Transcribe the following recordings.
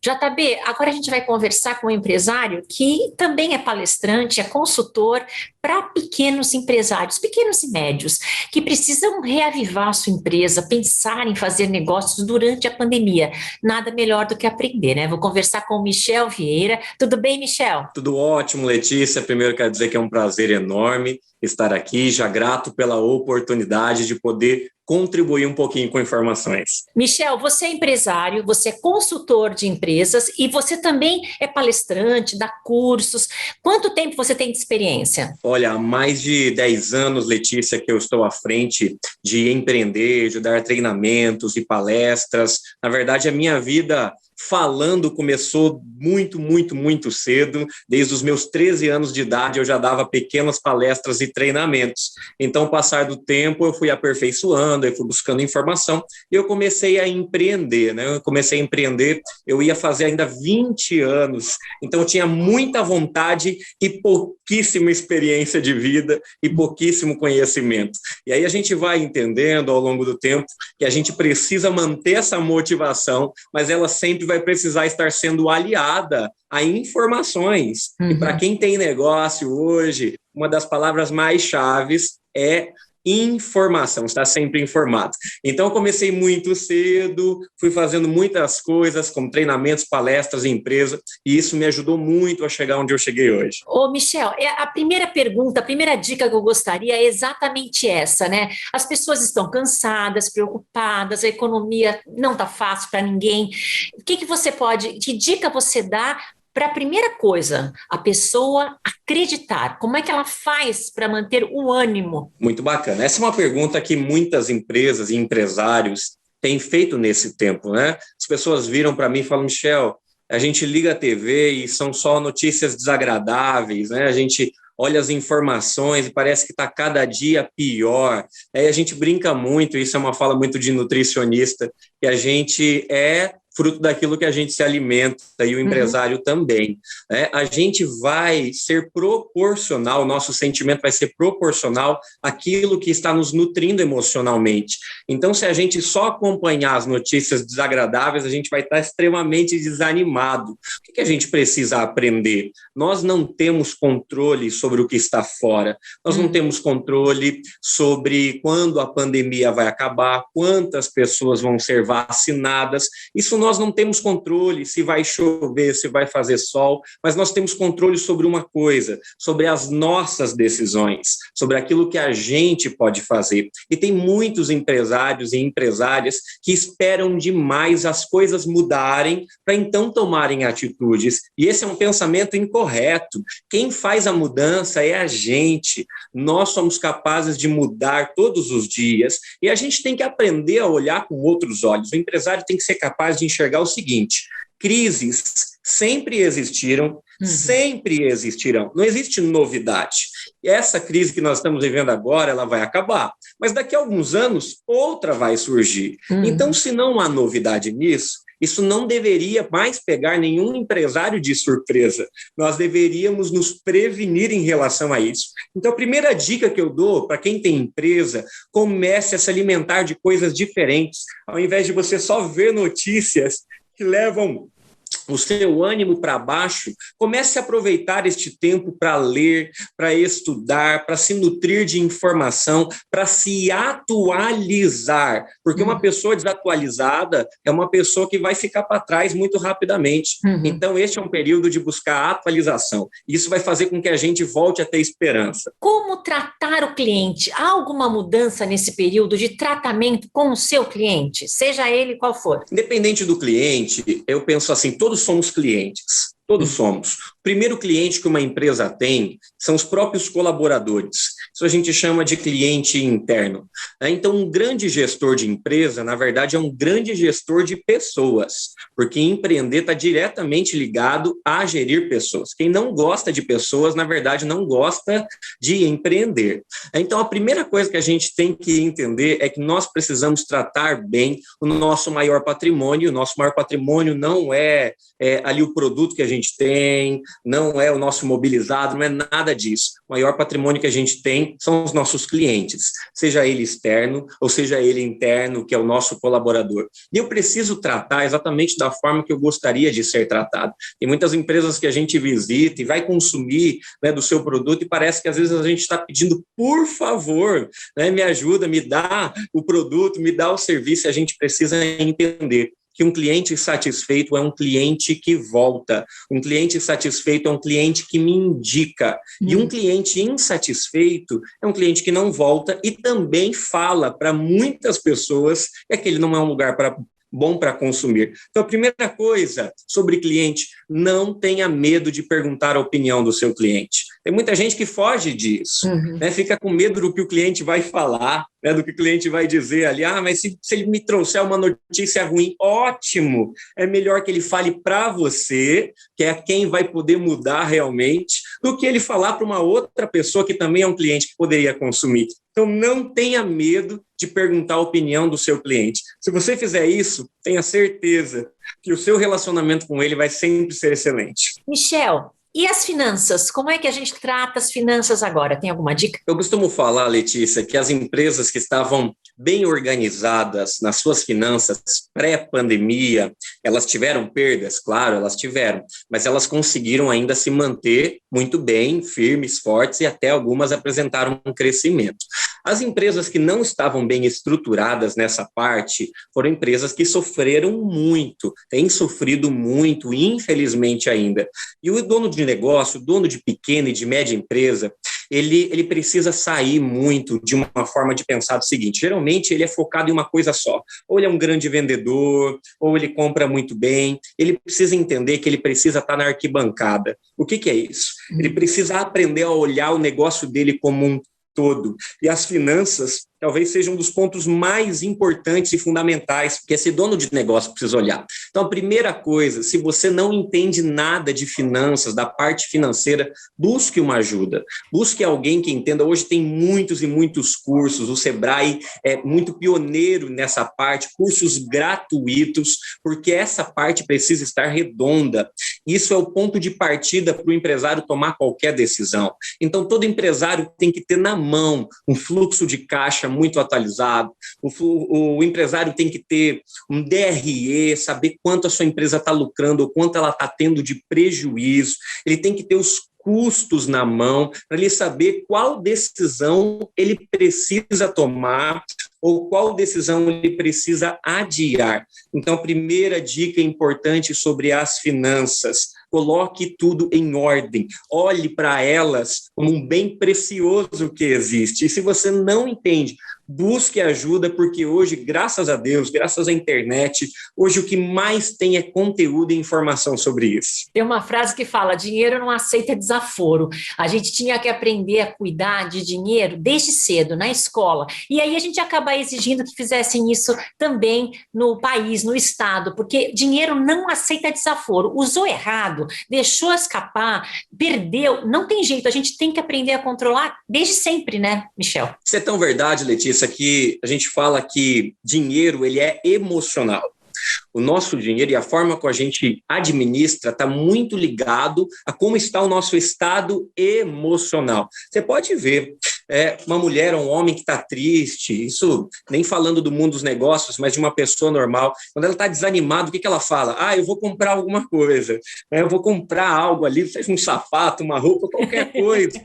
JB, agora a gente vai conversar com um empresário que também é palestrante, é consultor para pequenos empresários, pequenos e médios, que precisam reavivar a sua empresa, pensar em fazer negócios durante a pandemia. Nada melhor do que aprender, né? Vou conversar com o Michel Vieira. Tudo bem, Michel? Tudo ótimo, Letícia. Primeiro quero dizer que é um prazer enorme estar aqui, já grato pela oportunidade de poder contribuir um pouquinho com informações. Michel, você é empresário, você é consultor de empresas e você também é palestrante, dá cursos. Quanto tempo você tem de experiência? Olha, há mais de 10 anos, Letícia, que eu estou à frente de empreender, de dar treinamentos e palestras. Na verdade, a minha vida falando começou muito cedo. Desde os meus 13 anos de idade, eu já dava pequenas palestras e treinamentos. Então, ao passar do tempo, eu fui aperfeiçoando, eu fui buscando informação e eu comecei a empreender, né? Eu ia fazer ainda 20 anos, então eu tinha muita vontade e pouquíssima experiência de vida e pouquíssimo conhecimento. E aí a gente vai entendendo ao longo do tempo que a gente precisa manter essa motivação, mas ela sempre vai precisar estar sendo aliada a informações. E para quem tem negócio hoje, uma das palavras mais chaves é informação, estar sempre informado. Então, eu comecei muito cedo, fui fazendo muitas coisas, como treinamentos, palestras em empresa, e isso me ajudou muito a chegar onde eu cheguei hoje. Ô, Michel, a primeira pergunta, a primeira dica que eu gostaria é exatamente essa, né? As pessoas estão cansadas, preocupadas, a economia não está fácil para ninguém. Que dica você dá para a primeira coisa, a pessoa acreditar? Como é que ela faz para manter o ânimo? Muito bacana. Essa é uma pergunta que muitas empresas e empresários têm feito nesse tempo, né? As pessoas viram para mim e falam, Michel, a gente liga a TV e são só notícias desagradáveis, né? A gente olha as informações e parece que está cada dia pior. Aí a gente brinca muito, isso é uma fala muito de nutricionista, que a gente é fruto daquilo que a gente se alimenta, e o empresário também. Né? A gente vai ser proporcional, o nosso sentimento vai ser proporcional àquilo que está nos nutrindo emocionalmente. Então, se a gente só acompanhar as notícias desagradáveis, a gente vai estar extremamente desanimado. O que a gente precisa aprender? Nós não temos controle sobre o que está fora, nós não temos controle sobre quando a pandemia vai acabar, quantas pessoas vão ser vacinadas. Isso nós não temos controle, se vai chover, se vai fazer sol, mas nós temos controle sobre uma coisa, sobre as nossas decisões, sobre aquilo que a gente pode fazer. E tem muitos empresários e empresárias que esperam demais as coisas mudarem para então tomarem atitudes. E esse é um pensamento incorreto. Quem faz a mudança é a gente. Nós somos capazes de mudar todos os dias e a gente tem que aprender a olhar com outros olhos. O empresário tem que ser capaz de enxergar o seguinte: crises sempre existiram, sempre existirão. Não existe novidade. E essa crise que nós estamos vivendo agora, ela vai acabar. Mas daqui a alguns anos, outra vai surgir. Então, se não há novidade nisso, isso não deveria mais pegar nenhum empresário de surpresa. Nós deveríamos nos prevenir em relação a isso. Então, a primeira dica que eu dou para quem tem empresa, comece a se alimentar de coisas diferentes, ao invés de você só ver notícias que levam o seu ânimo para baixo. Comece a aproveitar este tempo para ler, para estudar, para se nutrir de informação, para se atualizar, porque uma pessoa desatualizada é uma pessoa que vai ficar para trás muito rapidamente. Então, este é um período de buscar atualização. Isso vai fazer com que a gente volte a ter esperança. Como tratar o cliente? Há alguma mudança nesse período de tratamento com o seu cliente, seja ele qual for? Independente do cliente, eu penso assim, todos somos clientes, todos somos. O primeiro cliente que uma empresa tem são os próprios colaboradores. Isso a gente chama de cliente interno. Então, um grande gestor de empresa, na verdade, é um grande gestor de pessoas, porque empreender está diretamente ligado a gerir pessoas. Quem não gosta de pessoas, na verdade, não gosta de empreender. Então, a primeira coisa que a gente tem que entender é que nós precisamos tratar bem o nosso maior patrimônio. O nosso maior patrimônio não é ali o produto que a gente tem, não é o nosso mobilizado, não é nada disso. O maior patrimônio que a gente tem são os nossos clientes, seja ele externo ou seja ele interno, que é o nosso colaborador. E eu preciso tratar exatamente da forma que eu gostaria de ser tratado. Tem muitas empresas que a gente visita e vai consumir, né, do seu produto e parece que às vezes a gente está pedindo, por favor, né, me ajuda, me dá o produto, me dá o serviço. A gente precisa entender que um cliente satisfeito é um cliente que volta, um cliente satisfeito é um cliente que me indica, e um cliente insatisfeito é um cliente que não volta e também fala para muitas pessoas que aquele não é um lugar bom para consumir. Então, a primeira coisa sobre cliente, não tenha medo de perguntar a opinião do seu cliente. Tem muita gente que foge disso, né? Fica com medo do que o cliente vai falar, né? Do que o cliente vai dizer ali. Mas se ele me trouxer uma notícia ruim, ótimo, é melhor que ele fale para você, que é quem vai poder mudar realmente, do que ele falar para uma outra pessoa que também é um cliente que poderia consumir. Então, não tenha medo de perguntar a opinião do seu cliente. Se você fizer isso, tenha certeza que o seu relacionamento com ele vai sempre ser excelente. Michel, e as finanças? Como é que a gente trata as finanças agora? Tem alguma dica? Eu costumo falar, Letícia, que as empresas que estavam bem organizadas nas suas finanças pré-pandemia, elas tiveram perdas, claro, elas tiveram, mas elas conseguiram ainda se manter muito bem, firmes, fortes, e até algumas apresentaram um crescimento. As empresas que não estavam bem estruturadas nessa parte foram empresas que sofreram muito, têm sofrido muito, infelizmente ainda. E o dono de negócio, o dono de pequena e de média empresa, ele precisa sair muito de uma forma de pensar do seguinte: geralmente ele é focado em uma coisa só, ou ele é um grande vendedor, ou ele compra muito bem, ele precisa entender que ele precisa estar na arquibancada. O que é isso? Ele precisa aprender a olhar o negócio dele como um todo, e as finanças talvez seja um dos pontos mais importantes e fundamentais que esse dono de negócio precisa olhar. Então, a primeira coisa, se você não entende nada de finanças, da parte financeira, busque uma ajuda. Busque alguém que entenda. Hoje tem muitos e muitos cursos, o Sebrae é muito pioneiro nessa parte, cursos gratuitos, porque essa parte precisa estar redonda. Isso é o ponto de partida para o empresário tomar qualquer decisão. Então, todo empresário tem que ter na mão um fluxo de caixa muito atualizado, o empresário tem que ter um DRE, saber quanto a sua empresa está lucrando ou quanto ela está tendo de prejuízo, ele tem que ter os custos na mão, para ele saber qual decisão ele precisa tomar ou qual decisão ele precisa adiar. Então, a primeira dica importante sobre as finanças: coloque tudo em ordem, olhe para elas como um bem precioso que existe. E se você não entende, busque ajuda, porque hoje, graças a Deus, graças à internet, hoje o que mais tem é conteúdo e informação sobre isso. Tem uma frase que fala: dinheiro não aceita desaforo. A gente tinha que aprender a cuidar de dinheiro desde cedo, na escola. E aí a gente acaba exigindo que fizessem isso também no país, no estado, porque dinheiro não aceita desaforo. Usou errado, deixou escapar, perdeu, não tem jeito. A gente tem que aprender a controlar desde sempre, né, Michel? Isso é tão verdade, Letícia, que a gente fala que dinheiro ele é emocional. O nosso dinheiro e a forma como a gente administra está muito ligado a como está o nosso estado emocional. Você pode ver uma mulher ou um homem que está triste, isso nem falando do mundo dos negócios, mas de uma pessoa normal, quando ela está desanimada, o que ela fala? Eu vou comprar alguma coisa, eu vou comprar algo ali, seja um sapato, uma roupa, qualquer coisa,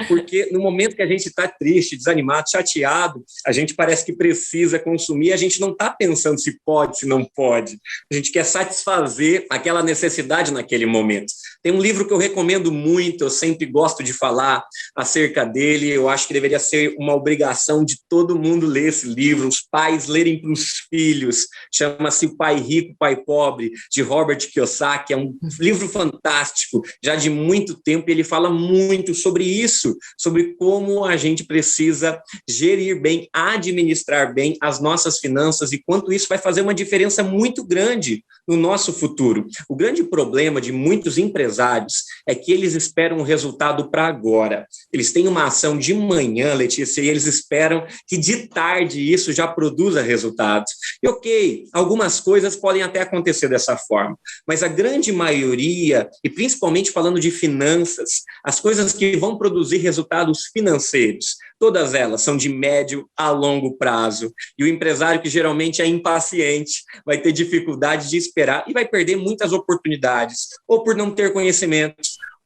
porque no momento que a gente está triste, desanimado, chateado, a gente parece que precisa consumir, a gente não está pensando se pode, se não pode, a gente quer satisfazer aquela necessidade naquele momento. Tem um livro que eu recomendo muito, eu sempre gosto de falar acerca dele, eu acho que deveria ser uma obrigação de todo mundo ler esse livro, os pais lerem para os filhos, chama-se O Pai Rico, Pai Pobre, de Robert Kiyosaki, é um livro fantástico, já de muito tempo, e ele fala muito sobre isso, sobre como a gente precisa gerir bem, administrar bem as nossas finanças e quanto isso vai fazer uma diferença muito grande no nosso futuro. O grande problema de muitos empresários é que eles esperam um resultado para agora. Eles têm uma ação de manhã manhã, Letícia, e eles esperam que de tarde isso já produza resultados. E ok, algumas coisas podem até acontecer dessa forma, mas a grande maioria, e principalmente falando de finanças, as coisas que vão produzir resultados financeiros, todas elas são de médio a longo prazo. E o empresário que geralmente é impaciente vai ter dificuldade de esperar e vai perder muitas oportunidades, ou por não ter conhecimento,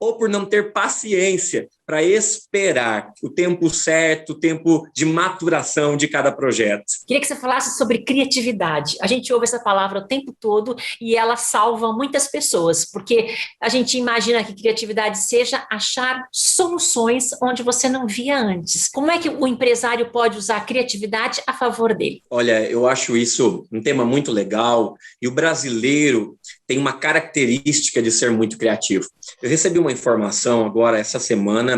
ou por não ter paciência para esperar o tempo certo, o tempo de maturação de cada projeto. Queria que você falasse sobre criatividade. A gente ouve essa palavra o tempo todo e ela salva muitas pessoas, porque a gente imagina que criatividade seja achar soluções onde você não via antes. Como é que o empresário pode usar a criatividade a favor dele? Olha, eu acho isso um tema muito legal e o brasileiro tem uma característica de ser muito criativo. Eu recebi uma informação agora, essa semana,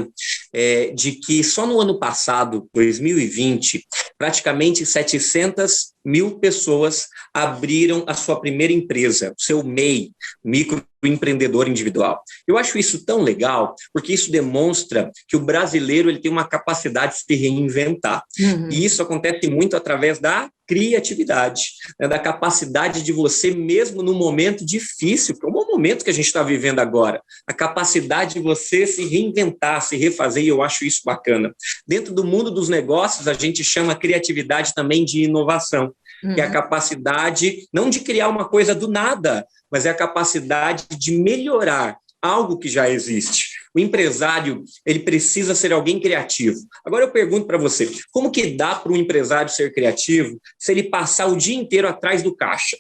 de que só no ano passado, 2020, praticamente 700 mil pessoas abriram a sua primeira empresa, o seu MEI, microempreendedor individual. Eu acho isso tão legal, porque isso demonstra que o brasileiro ele tem uma capacidade de se reinventar. E isso acontece muito através da criatividade, né, da capacidade de você, mesmo no momento difícil, como o momento que a gente está vivendo agora, a capacidade de você se reinventar, se refazer, e eu acho isso bacana. Dentro do mundo dos negócios, a gente chama a criatividade também de inovação, que é a capacidade, não de criar uma coisa do nada, mas é a capacidade de melhorar algo que já existe. O empresário, ele precisa ser alguém criativo. Agora eu pergunto para você, como que dá para um empresário ser criativo se ele passar o dia inteiro atrás do caixa?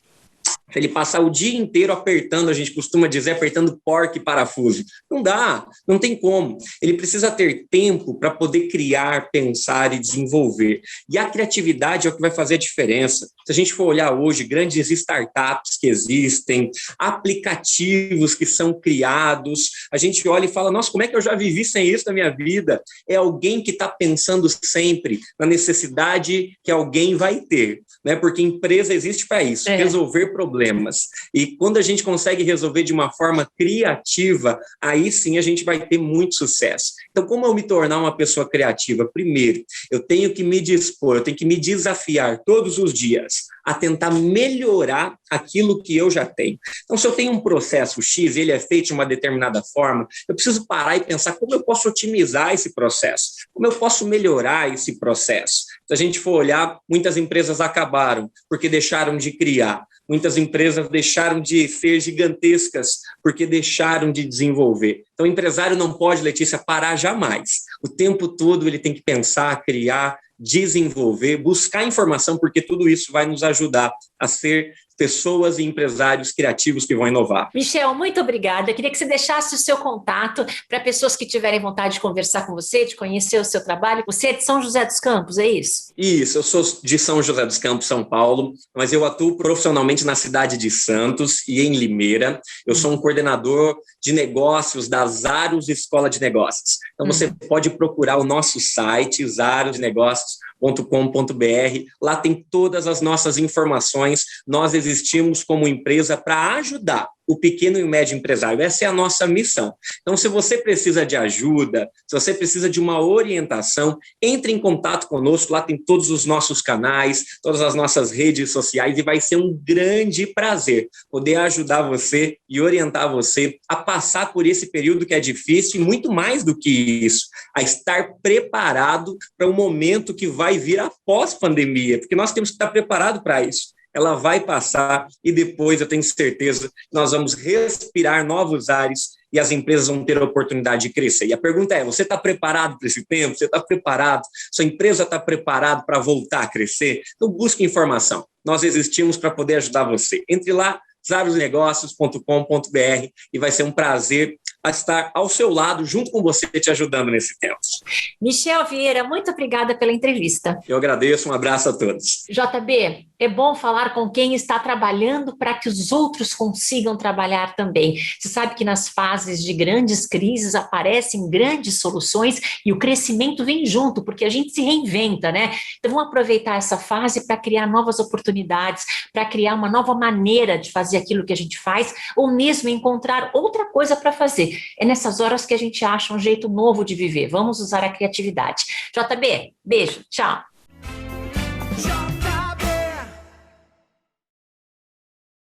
Se ele passar o dia inteiro apertando, a gente costuma dizer, apertando porca e parafuso. Não dá, não tem como. Ele precisa ter tempo para poder criar, pensar e desenvolver. E a criatividade é o que vai fazer a diferença. Se a gente for olhar hoje, grandes startups que existem, aplicativos que são criados, a gente olha e fala, nossa, como é que eu já vivi sem isso na minha vida? É alguém que está pensando sempre na necessidade que alguém vai ter, né? Porque empresa existe para isso, resolver problemas. E quando a gente consegue resolver de uma forma criativa, aí sim a gente vai ter muito sucesso. Então, como eu me tornar uma pessoa criativa? Primeiro, eu tenho que me dispor, eu tenho que me desafiar todos os dias a tentar melhorar aquilo que eu já tenho. Então, se eu tenho um processo X, ele é feito de uma determinada forma, eu preciso parar e pensar como eu posso otimizar esse processo, como eu posso melhorar esse processo. Se a gente for olhar, muitas empresas acabaram porque deixaram de criar. Muitas empresas deixaram de ser gigantescas porque deixaram de desenvolver. Então, o empresário não pode, Letícia, parar jamais. O tempo todo ele tem que pensar, criar, desenvolver, buscar informação, porque tudo isso vai nos ajudar a ser pessoas e empresários criativos que vão inovar. Michel, muito obrigada. Eu queria que você deixasse o seu contato para pessoas que tiverem vontade de conversar com você, de conhecer o seu trabalho. Você é de São José dos Campos, é isso? Isso, eu sou de São José dos Campos, São Paulo, mas eu atuo profissionalmente na cidade de Santos e em Limeira. Eu sou um coordenador de negócios da Zaros Escola de Negócios. Então, você pode procurar o nosso site, zarosnegócios.com.br. Lá tem todas as nossas informações. Nós existimos como empresa para ajudar o pequeno e o médio empresário. Essa é a nossa missão. Então, se você precisa de ajuda, se você precisa de uma orientação, entre em contato conosco. Lá tem todos os nossos canais, todas as nossas redes sociais, e vai ser um grande prazer poder ajudar você e orientar você a passar por esse período que é difícil, e muito mais do que isso, a estar preparado para um momento que vai vir após pandemia, porque nós temos que estar preparados para isso. Ela vai passar e depois eu tenho certeza que nós vamos respirar novos ares e as empresas vão ter a oportunidade de crescer. E a pergunta é, você está preparado para esse tempo? Você está preparado? Sua empresa está preparada para voltar a crescer? Então busque informação. Nós existimos para poder ajudar você. Entre lá, zarosnegócios.com.br, e vai ser um prazer estar ao seu lado, junto com você, te ajudando nesse tempo. Michel Vieira, muito obrigada pela entrevista. Eu agradeço, um abraço a todos. JB, é bom falar com quem está trabalhando para que os outros consigam trabalhar também. Você sabe que nas fases de grandes crises aparecem grandes soluções e o crescimento vem junto, porque a gente se reinventa, né? Então vamos aproveitar essa fase para criar novas oportunidades, para criar uma nova maneira de fazer aquilo que a gente faz, ou mesmo encontrar outra coisa para fazer. é nessas horas que a gente acha um jeito novo de viver. Vamos usar a criatividade. JB, beijo, tchau.